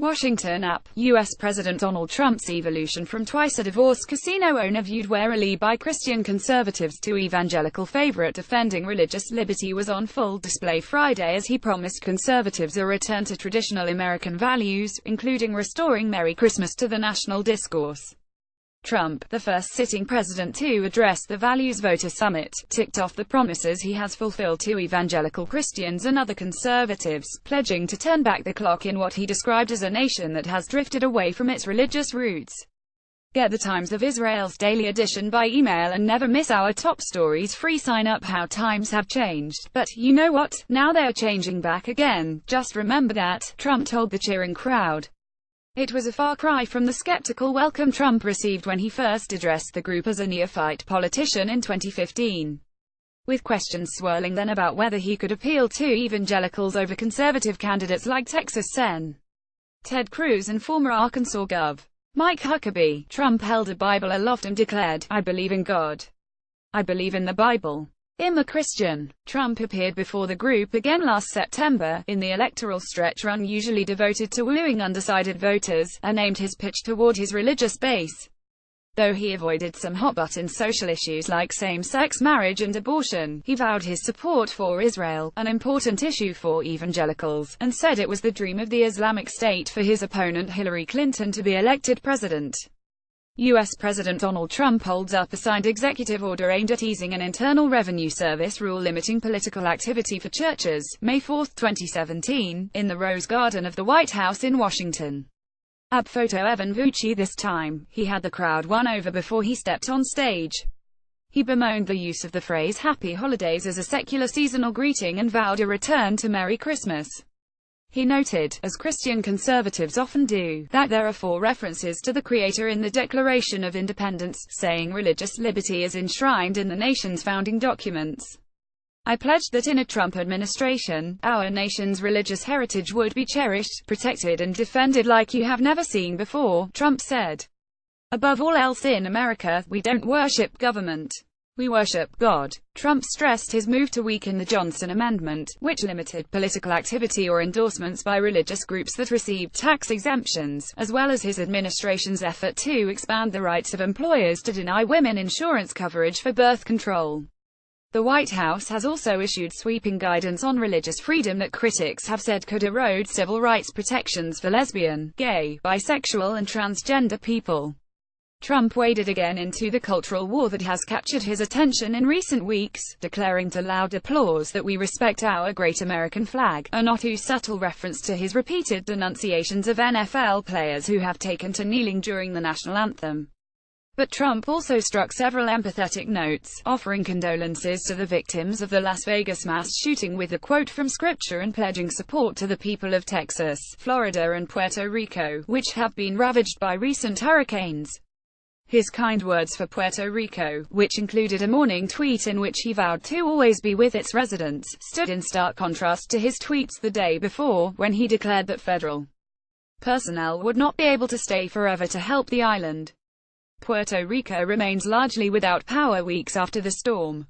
Washington app. U.S. President Donald Trump's evolution from twice-a-divorced casino owner viewed warily by Christian conservatives to evangelical favorite defending religious liberty was on full display Friday as he promised conservatives a return to traditional American values, including restoring Merry Christmas to the national discourse. Trump, the first sitting president to address the Values Voter Summit, ticked off the promises he has fulfilled to evangelical Christians and other conservatives, pledging to turn back the clock in what he described as a nation that has drifted away from its religious roots. Get the Times of Israel's daily edition by email and never miss our top stories free. Sign up. How times have changed, but you know what? Now they're changing back again. Just remember that, Trump told the cheering crowd. It was a far cry from the skeptical welcome Trump received when he first addressed the group as a neophyte politician in 2015. With questions swirling then about whether he could appeal to evangelicals over conservative candidates like Texas Sen. Ted Cruz and former Arkansas Gov. Mike Huckabee, Trump held a Bible aloft and declared, "I believe in God. I believe in the Bible. I'm a Christian." Trump appeared before the group again last September, in the electoral stretch run usually devoted to wooing undecided voters, and aimed his pitch toward his religious base. Though he avoided some hot-button social issues like same-sex marriage and abortion, he vowed his support for Israel, an important issue for evangelicals, and said it was the dream of the Islamic State for his opponent Hillary Clinton to be elected president. U.S. President Donald Trump holds up a signed executive order aimed at easing an Internal Revenue Service rule limiting political activity for churches, May 4, 2017, in the Rose Garden of the White House in Washington. App photo. Evan Vucci. This time, he had the crowd won over before he stepped on stage. He bemoaned the use of the phrase Happy Holidays as a secular seasonal greeting and vowed a return to Merry Christmas. He noted, as Christian conservatives often do, that there are 4 references to the Creator in the Declaration of Independence, saying religious liberty is enshrined in the nation's founding documents. "I pledged that in a Trump administration, our nation's religious heritage would be cherished, protected and defended like you have never seen before," Trump said. "Above all else in America, we don't worship government. We worship God." Trump stressed his move to weaken the Johnson Amendment, which limited political activity or endorsements by religious groups that received tax exemptions, as well as his administration's effort to expand the rights of employers to deny women insurance coverage for birth control. The White House has also issued sweeping guidance on religious freedom that critics have said could erode civil rights protections for lesbian, gay, bisexual and transgender people. Trump waded again into the cultural war that has captured his attention in recent weeks, declaring to loud applause that we respect our great American flag, a not too subtle reference to his repeated denunciations of NFL players who have taken to kneeling during the national anthem. But Trump also struck several empathetic notes, offering condolences to the victims of the Las Vegas mass shooting with a quote from Scripture and pledging support to the people of Texas, Florida and Puerto Rico, which have been ravaged by recent hurricanes. His kind words for Puerto Rico, which included a mourning tweet in which he vowed to always be with its residents, stood in stark contrast to his tweets the day before, when he declared that federal personnel would not be able to stay forever to help the island. Puerto Rico remains largely without power weeks after the storm.